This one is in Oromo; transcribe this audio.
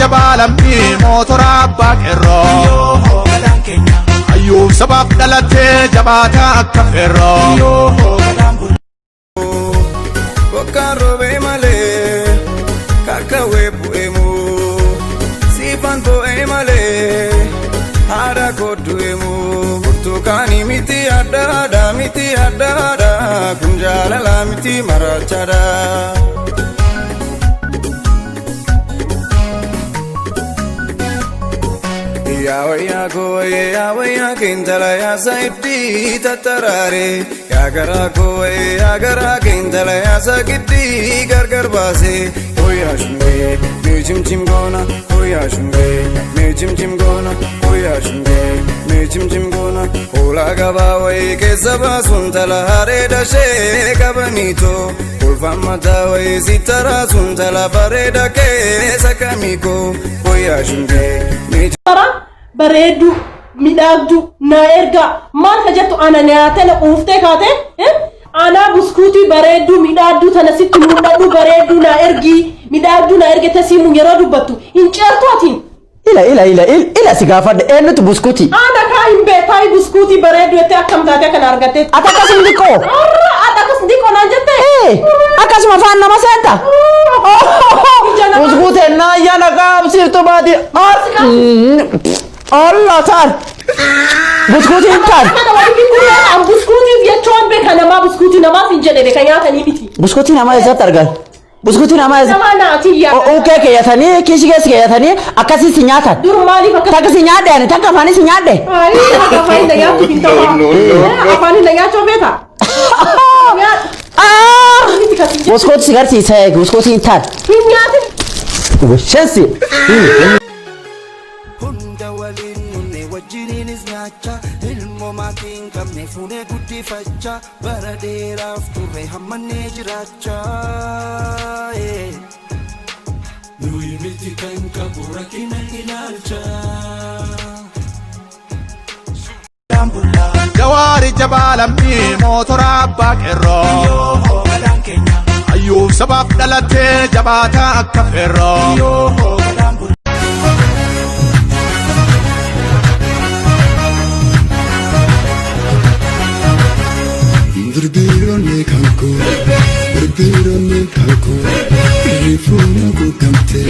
jabalamni motora bakero ayub sabab dalate jabata kafero Wakaro be male kakawe buemu sifanto e male hara koduemu burtukani miti adada kunjala la miti marachara ya waya kintala ya saiti tatarare ya gara kintala ya sakiti gargar base hoya shunge me chim gona hoya shunge me chim gona hoya shunge me chim gona hola gaba way ke saba suntala hare dashe kabanito ulfamata way sitara suntala bareda ke sakamiko hoya shunge bareedu midagdu na erga man hajatu ana nyaatela ufte kate ana buskuti bareedu midagdu tanasitti mudadu bareedu na ergi midagdu na erge tasimu yero dubatu incerto atin ila sigafad enut buskuti ana ka imbe tai buskuti bareedu ete akam dade kan argate atakas ndiko na jette akas mafana masenta buskuti na yana kam sirto badi Allah sar buskuti tar am buskuti via chon be kana ma buskuti na ma finjene be kanyata ni biti buskuti na ma za targal buskuti na ma za na atiya okay ke yatani kishiges ke yatani akasi sinyata dur mali fakka taka sinyade ne taka fani sinyade ai taka fani da ya pinta fani da ya chobeta buskuti sigarti sai buskuti tar pinyate shensi ilmo makin kamne fune guddi faccia baradera fture hamane jiracha nui miti kan kabura kina ilalcha jawari jabalamni motora bakero ayub sabab dalate jabata kafero Berbirone kalko, telefonu ku kamte.